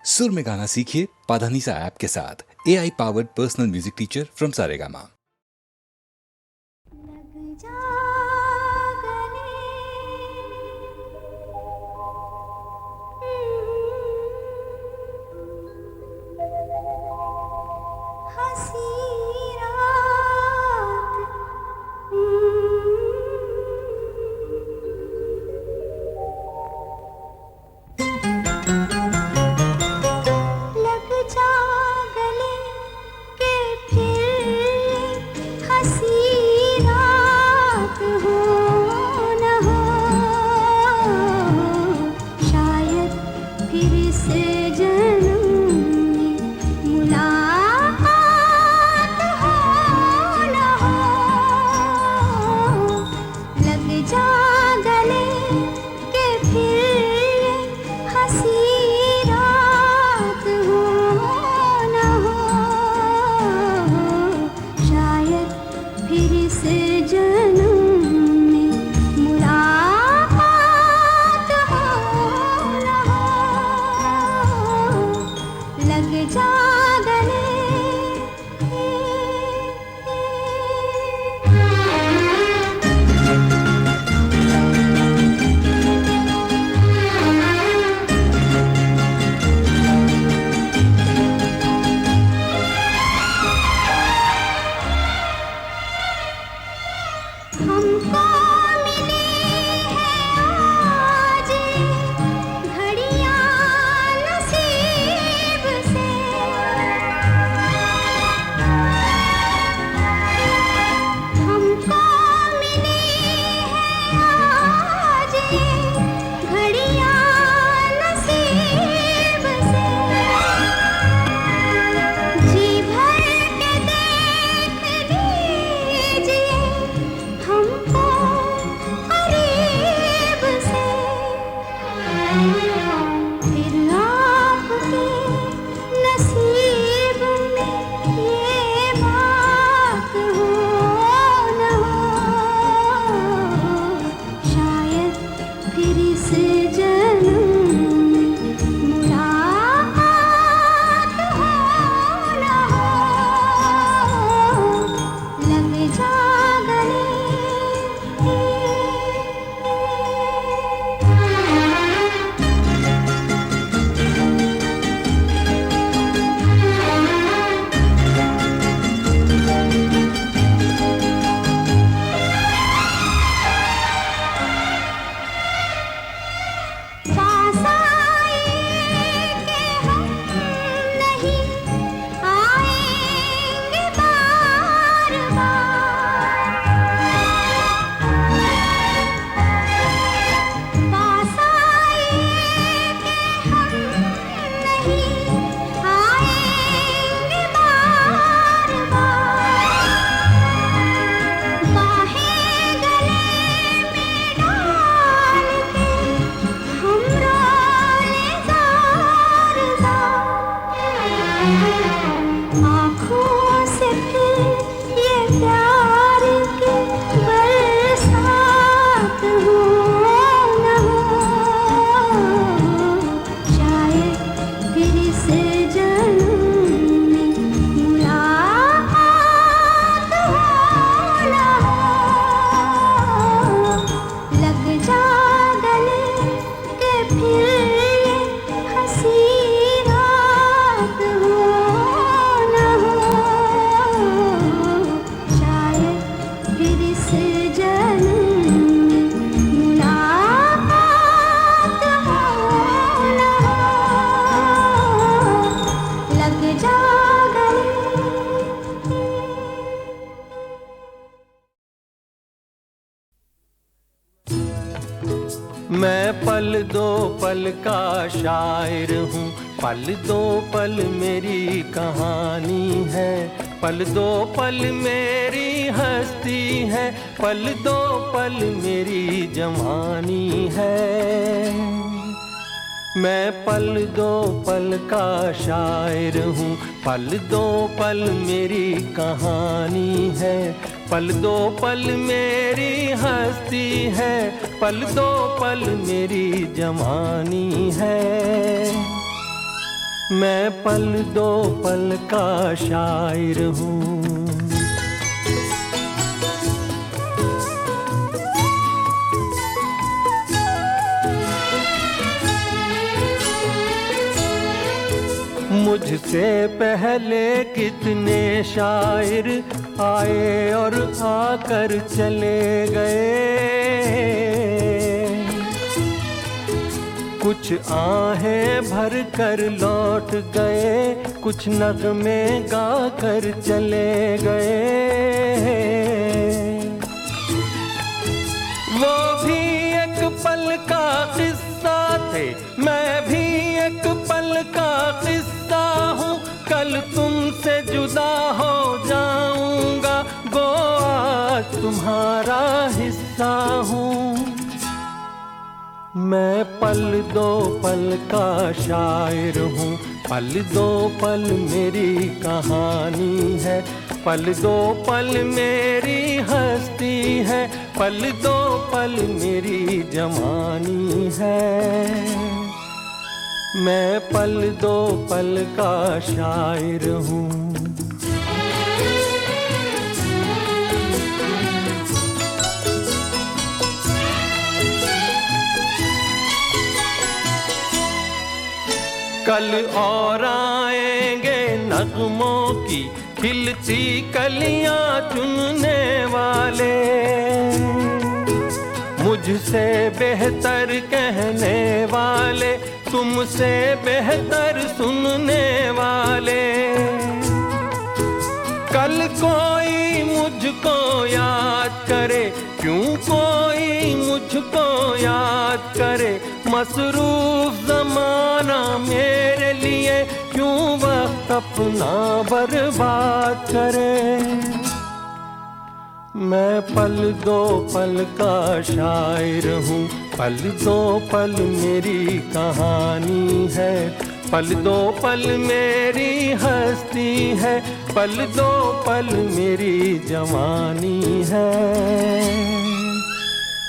सुर में गाना सीखिए पाधानीसा ऐप के साथ। AI powered personal music teacher from Saregama. मैं पल दो पल का शायर हूँ, पल दो पल मेरी कहानी है, पल दो पल मेरी हस्ती है, पल दो पल मेरी जवानी है। मैं पल दो पल का शायर हूँ, पल दो पल मेरी कहानी है, पल दो पल मेरी हस्ती है, पल दो पल मेरी जवानी है। मैं पल दो पल का शायर हूँ। मुझसे पहले कितने शायर आए और आकर चले गए। कुछ आहें भर कर लौट गए, कुछ नगमे गा कर चले गए। वो भी एक पल का किस्सा थे, मैं भी एक पल का किस्सा हूँ। कल तुमसे जुदा हो जाऊंगा, गो आज तुम्हारा हिस्सा हूँ। मैं पल दो पल का शायर हूँ, पल दो पल मेरी कहानी है, पल दो पल मेरी हस्ती है, पल दो पल मेरी जवानी है। मैं पल दो पल का शायर हूँ। कल और आएंगे नगमों की खिलती कलियां चुनने वाले, मुझसे बेहतर कहने वाले, तुमसे बेहतर सुनने वाले। कल कोई मुझको याद करे, क्यों कोई मुझको याद करे। मसरूफ ज़माना मेरे लिए क्यों वक्त अपना बर्बाद करे। मैं पल दो पल का शायर हूँ, पल दो पल मेरी कहानी है, पल दो पल मेरी हस्ती है, पल दो पल मेरी जवानी है।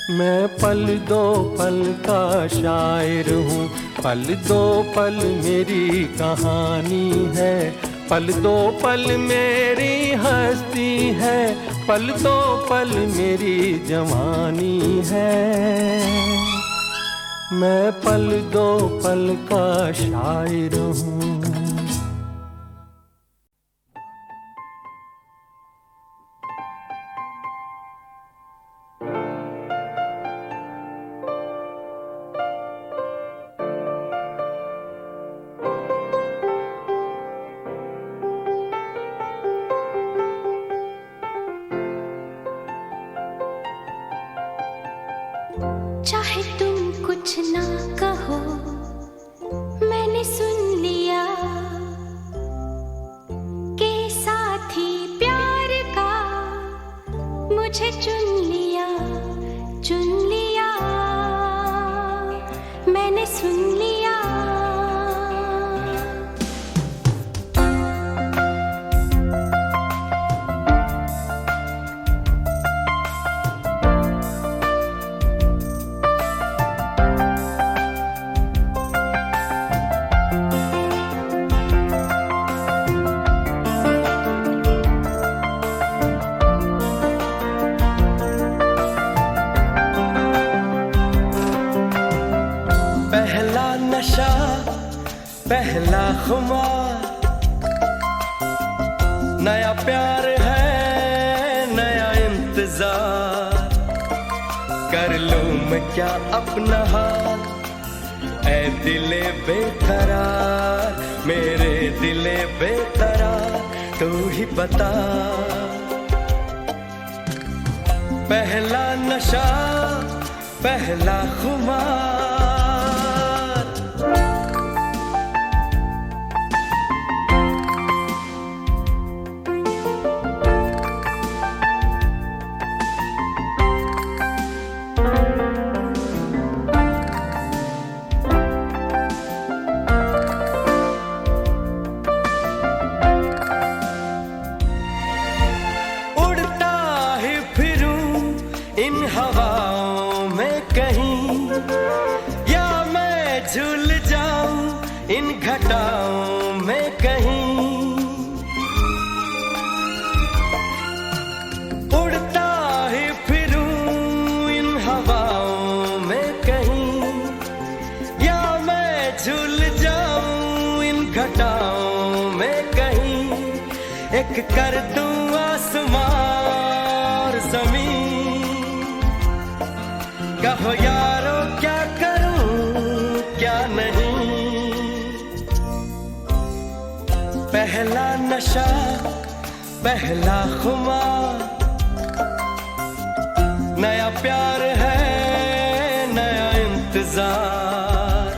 मैं पल दो पल का शायर हूँ, पल दो पल मेरी कहानी है, पल दो पल मेरी हस्ती है, पल दो पल मेरी जवानी है। मैं पल दो पल का शायर हूँ। चाहे तुम कुछ ना कहो, मैंने सुन लिया कि साथी प्यार का मुझे चुन लिया, मैंने सुन लिया। पहला खुमार, नया प्यार है नया इंतजार। कर लूं मैं क्या अपना हाल, ऐ दिले बेकरार, मेरे दिले बेकरार, तू ही बता। पहला नशा पहला खुमार, घटाओं में कहीं उड़ता ही फिरूं इन हवाओं में कहीं, या मैं झूल जाऊं इन घटाओं में कहीं। एक कर दूं आसमां और जमीन, कहो यारो क्या करूं क्या नहीं। पहला नशा पहला खुमार, नया प्यार है नया इंतजार।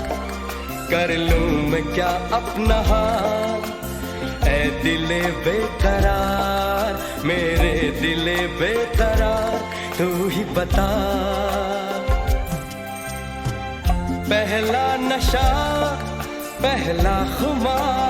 कर लूं मैं क्या अपना हाल, ऐ दिले बेकरार मेरे दिले बेकरार, तू ही बता। पहला नशा पहला खुमार।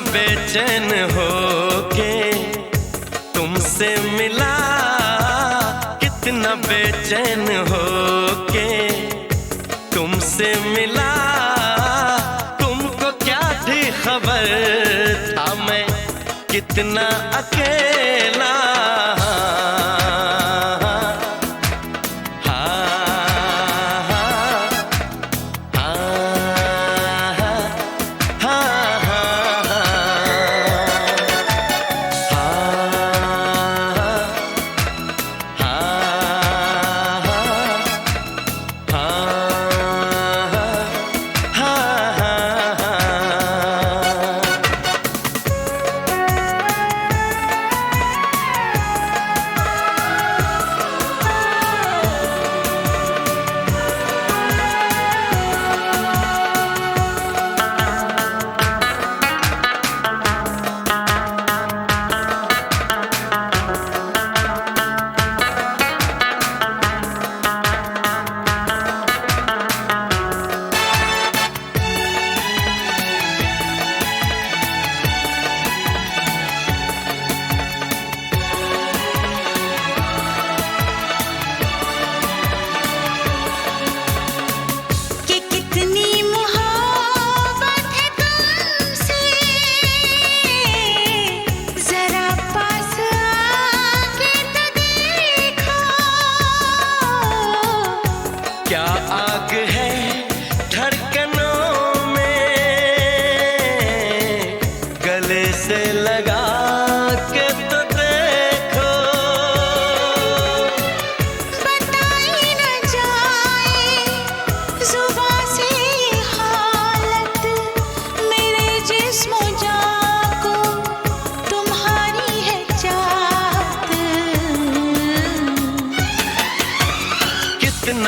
बेचैन होके तुमसे मिला, कितना बेचैन होके तुमसे मिला। तुमको क्या थी खबर था मैं कितना अकेला।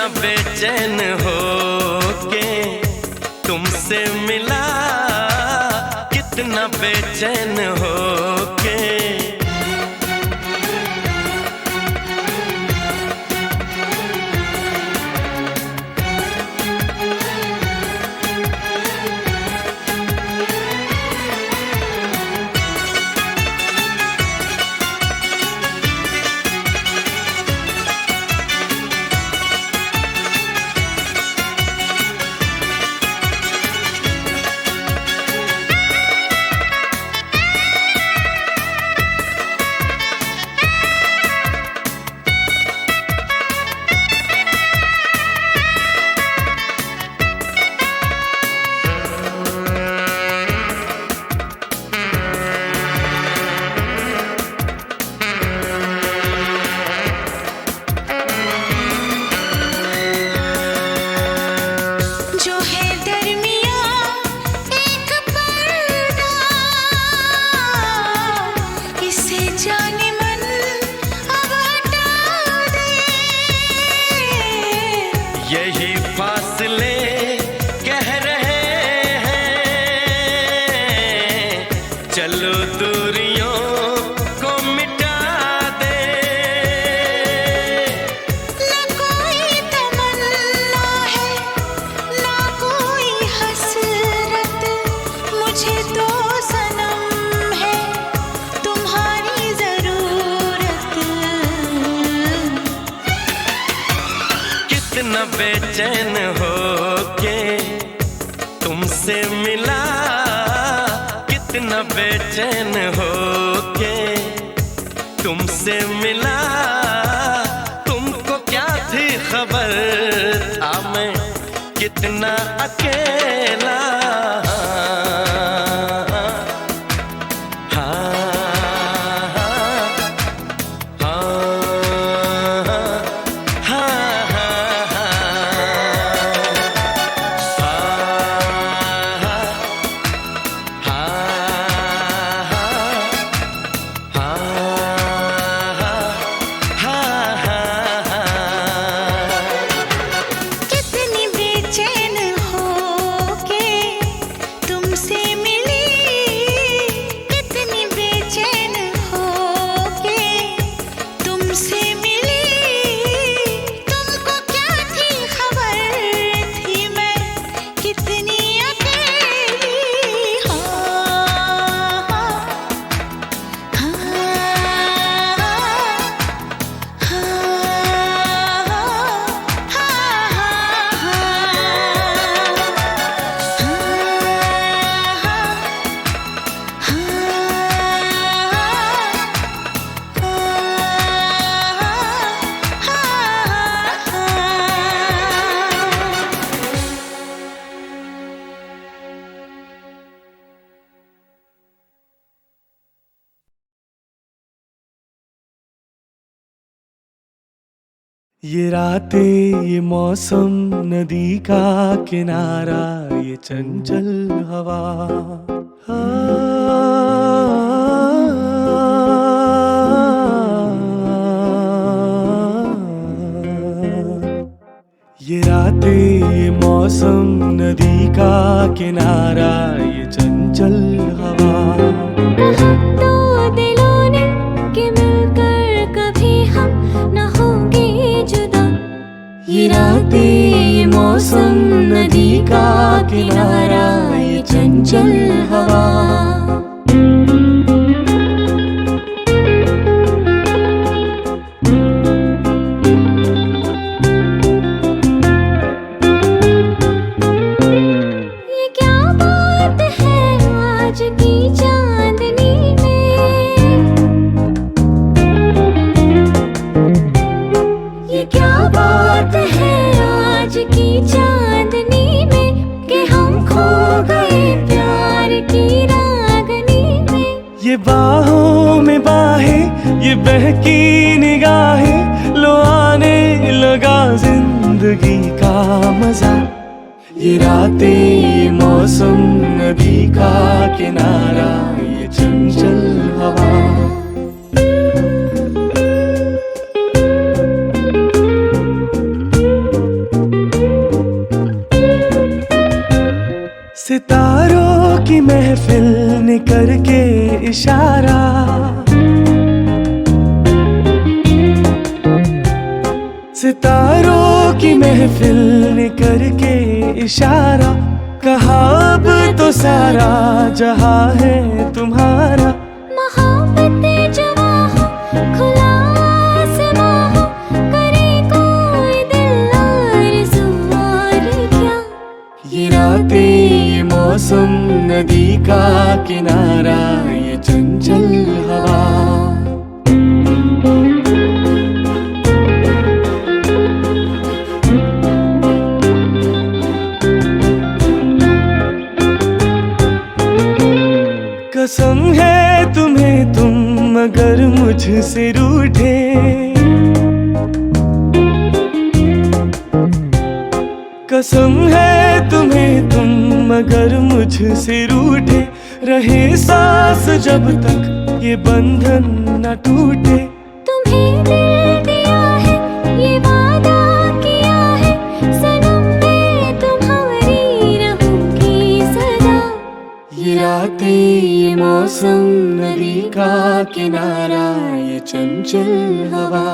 कितना बेचैन हो के तुमसे मिला, कितना बेचैन हो के। यही फासले कह रहे हैं, चलो दूरियों को मिटा दे। ना कोई तमन्ना है, ना कोई हसरत, मुझे तो सनम है तुम्हारी जरूरत। कितना बेचैन हो के तुमसे मिला, कितना बेचैन हो के तुमसे मिला। तुमको क्या थी खबर था मैं कितना अकेला। कितनी बेचैन हो के तुमसे मिली, कितनी बेचैन हो के तुमसे मिली। तुमको क्या थी खबर थी मैं कितनी अकेली। ये रातें, ये मौसम, नदी का किनारा, ये चंचल हवा। ये रातें, ये मौसम, नदी का किनारा, ये चंचल हवा। दो दिलों ने कि मिलकर कभी हम न होंगे जुदा। ये रातें, ये मौसम, नदी का किनारा, ये चंचल हवा। ये क्या बात है आज की चांदनी में, ये क्या बात है आज की चांदनी में कि हम खो गए प्यार की रागनी में। ये बाहों में बाहें, ये बहकी निगाहें, लो आने लगा जिंदगी का मजा। ये रातें, ये मौसम, नदी का किनारा, ये चंचल हवा। करके इशारा, सितारों की महफिल ने करके इशारा, कहा अब तो सारा जहां है तुम्हारा। मोहब्बतें जवां हो, खुला आसमां हो, करे कोई दिल आरज़ू और क्या। ये रातें, ये मौसम, नदी का किनारा, ये चंचल हवा, कसम है तुम्हें तुम अगर मुझसे रूठे, कसम है तुम्हें तुम अगर मुझसे रूठे, रहे सांस जब तक ये बंधन न टूटे। तुम्हें दिल दिया है, ये वादा किया है, सनम मैं तुम्हारी रहूंगी सदा। ये रातें, ये मौसम, नदी का किनारा, ये चंचल हवा,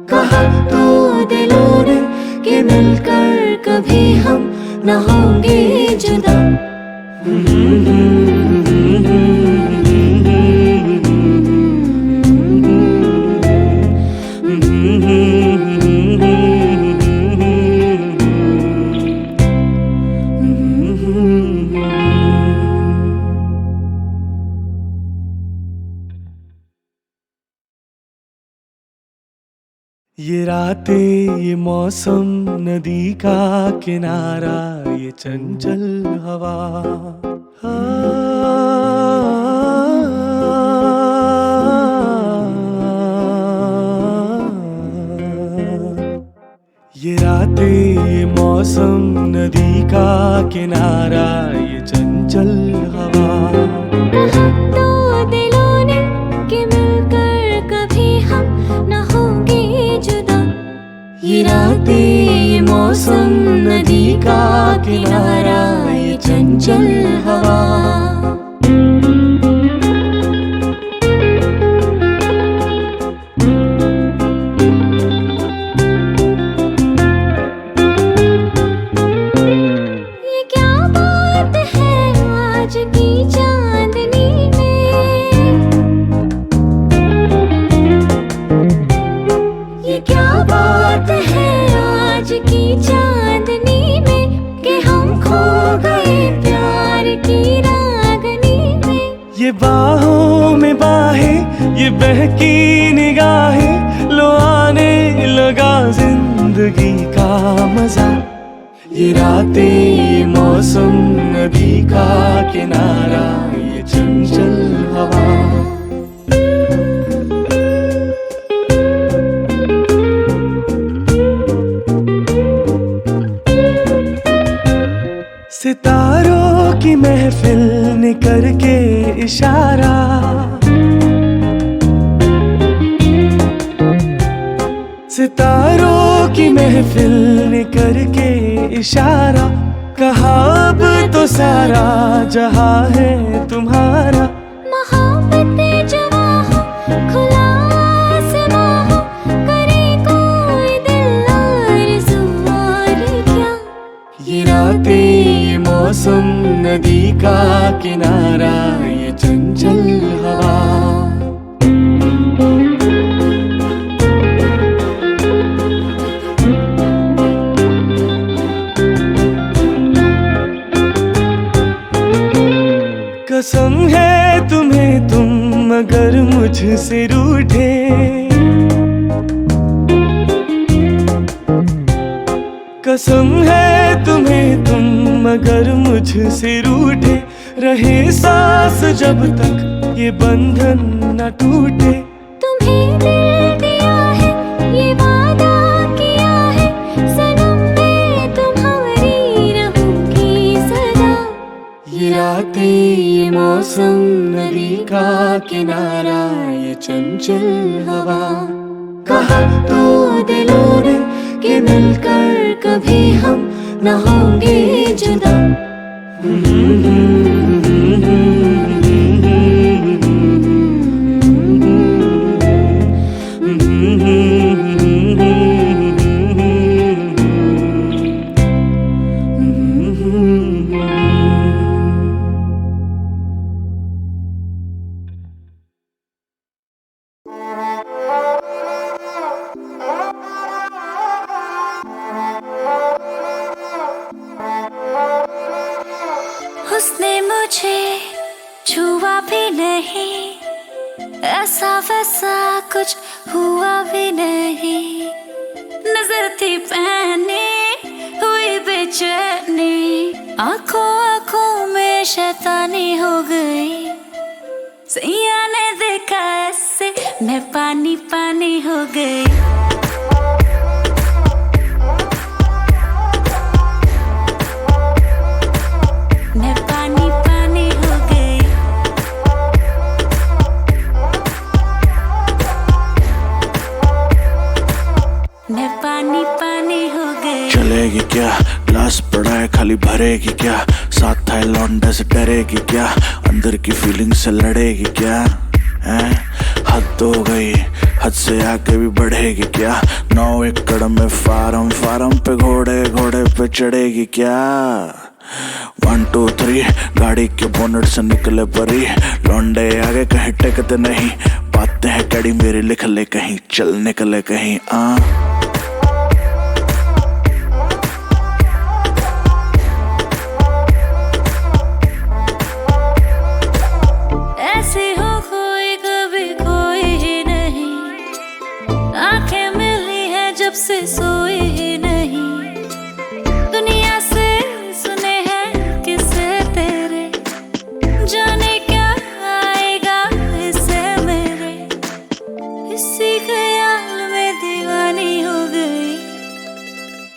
कहा तो दिलों ने कि मिलकर कभी हम न होंगे जुदा। ये रातें, ये मौसम, नदी का किनारा, ये चंचल हवा, ये रातें, ये मौसम, नदी का किनारा, ये चंचल हवा, कहा तो दिलों ने कि मिलकर कभी हम न होंगे जुदा। ये रातें, ये मौसम, नदी का किनारा, ये चंचल हवा, ये क्या बात है आज की चांदनी में, ये क्या बात है आज की चांदनी में, कि हम खो गए प्यार की रागनी में। ये बाहों में बाहें, ये बहकी निगाहें, लो आने लगा जिंदगी का मजा। ये रातें, ये मौसम, नदी का किनारा, ये चंचल हवा, सितारों की महफिल ने करके इशारा, सितारों की महफिल ने करके इशारा, कहा अब तो सारा जहां है तुम्हारा। मोहब्बतें जवां हो, खुला आसमां हो, करे कोई दिल आरज़ू और क्या। ये रातें, ये मौसम, नदी का किनारा, ये चंचल हवा, कसम है तुम्हें तुम अगर मुझसे रूठे, कसम है तुम्हें तुम अगर मुझसे रूठे, रहे सांस जब तक ये बंधन न टूटे। तुम्हें दिल दिया है, ये वादा किया है, सनम मैं तुम्हारी रहूंगी सदा। ये रातें, ये मौसम, नदी का किनारा, ये चंचल हवा, कहा तो दिलों ने कि मिलकर कभी हम न होंगे जुदा। तुझे छुआ भी नहीं, ऐसा वैसा कुछ हुआ भी नहीं। नजर थी पहनी हुई बेचैनी, आंखों आंखों में शैतानी हो गई। सैया ने देखा ऐसे मैं पानी पानी हो गई। मैं पानी पानी हो गई। मैं पानी पानी हो गई। चलेगी क्या, ग्लास पड़ा है खाली भरेगी क्या, साथ था लौंडे से डरेगी क्या, अंदर की फीलिंग से लड़ेगी क्या, हैं? हद हो गई, हद से आगे भी बढ़ेगी क्या, 9 एकड़ में फार्म, फार्म पे घोड़े, घोड़े पे चढ़ेगी क्या। 1 2 3 गाड़ी के बोनट से निकले परी, लौंडे आगे कहीं टेकते नहीं, बातें हैं कड़ी मेरी लिख ले कहीं, चल निकले कहीं। ऐसी हो कोई कभी कोई ही नहीं, आंखें मिली है जब से सोई ही नहीं। दुनिया से सुने हैं किस्से तेरे, जाने क्या आएगा इससे मेरे। इसी ख्याल में दीवानी हो गई।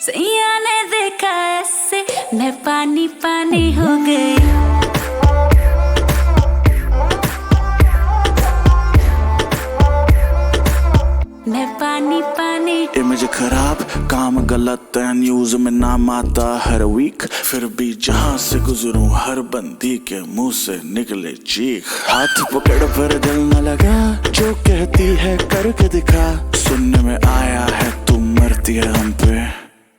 सैया ने देखा ऐसे मैं पानी पानी हो गई। मैं पानी पानी। इमेज खराब, काम गलत है, न्यूज में नाम आता हर वीक, फिर भी जहां से गुजरूं हर बंदी के मुंह से निकले चीख। हाथ पकड़ पर दिल न लगा, जो कहती है करके दिखा, सुनने में आया है तू मरती है हम पे,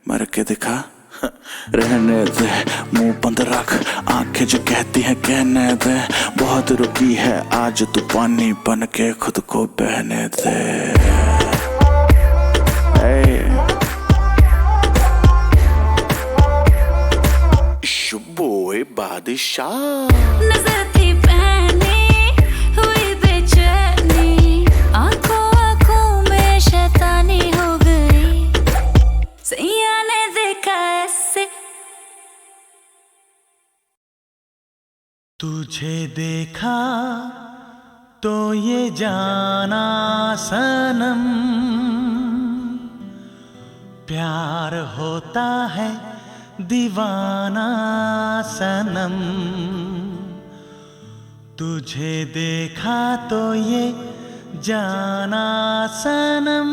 मर के दिखा। रहने दे मुंह बंद रख, आंखें जो कहती हैं कहने दे, बहुत रुकी है आज तू पानी बन के खुद को बहने दे। बोए बादशाह नजर थी पहनी हुई बेचैनी, आंखों आंखों में शैतानी हो गई। सैया ने देखा ऐसे। तुझे देखा तो ये जाना सनम, प्यार होता है दीवाना सनम। तुझे देखा तो ये जाना सनम।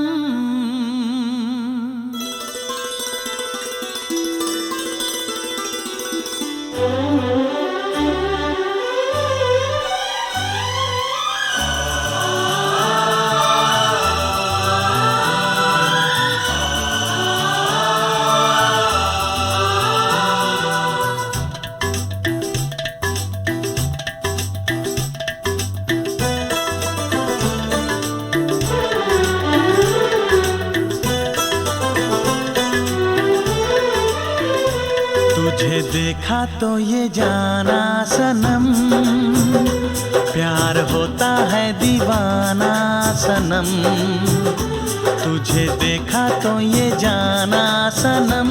तुझे देखा तो ये जाना सनम, प्यार होता है दीवाना सनम। तुझे देखा तो ये जाना सनम,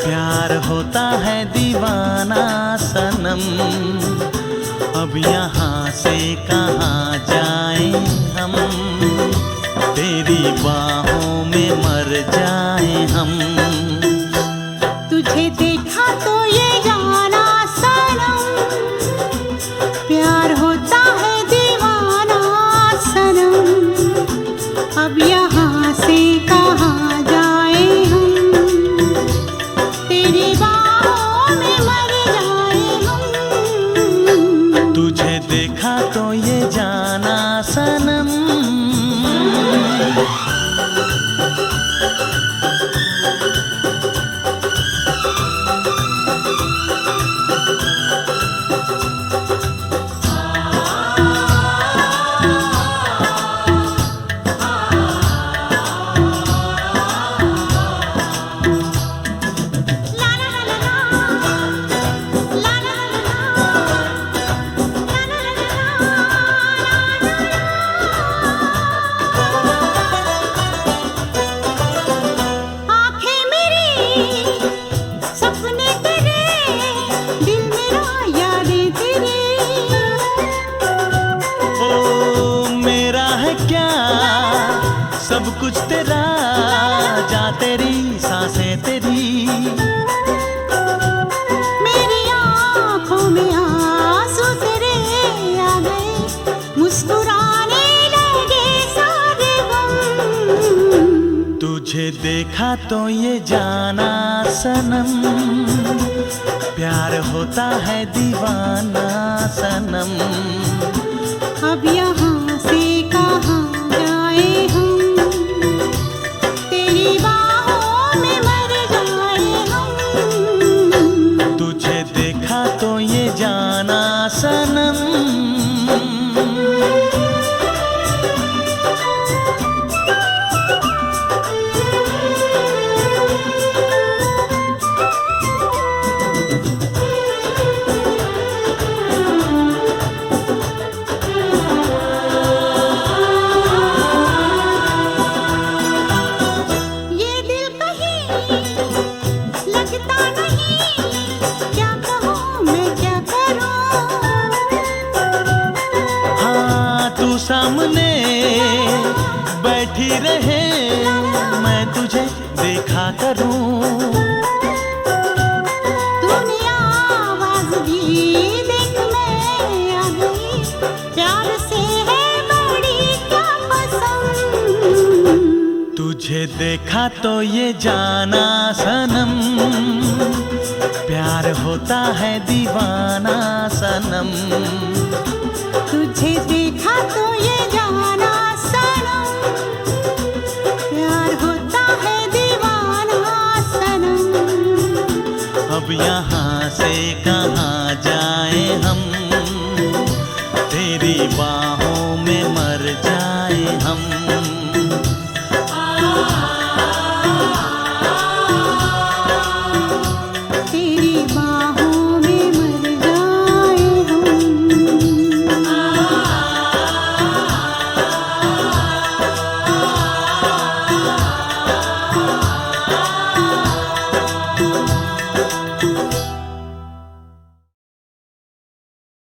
प्यार होता है दीवाना सनम। अब यहाँ से कहाँ जाएं हम, तेरी बाहों में मर जाएं हम। तुझे देखा तो ये जाना सनम, प्यार होता है दीवाना सनम। अब यहाँ से कहाँ जाए हम, तेरी बाहों में मर जाए हम। तुझे देखा तो ये जाना सनम। सब कुछ तेरा, जा तेरी सांसें तेरी। मेरी आँखों में आंसू तेरे आ गए, मुस्कुराने लगे सारे गम। तुझे देखा तो ये जाना सनम, प्यार होता है दीवाना सनम। अब यहाँ से कहाँ जाए हम, तेरी बाहों में मर जाए हम। तुझे देखा तो ये जाना सनम। ये दिल कहीं लगता नहीं, क्या कहूँ मैं क्या करूँ। हाँ तू सामने बैठी रहे, मैं तुझे देखा करूं। तूने आवाज दी देख मैं आ गई, प्यार से है बड़ी क्या पसंद। तुझे देखा तो ये जाना सनम, प्यार होता है दीवाना सनम। तुझे देखा तो ये जाना सनम, प्यार होता है दीवाना सनम। अब यहाँ से कहाँ जाए हम, तेरी बाहों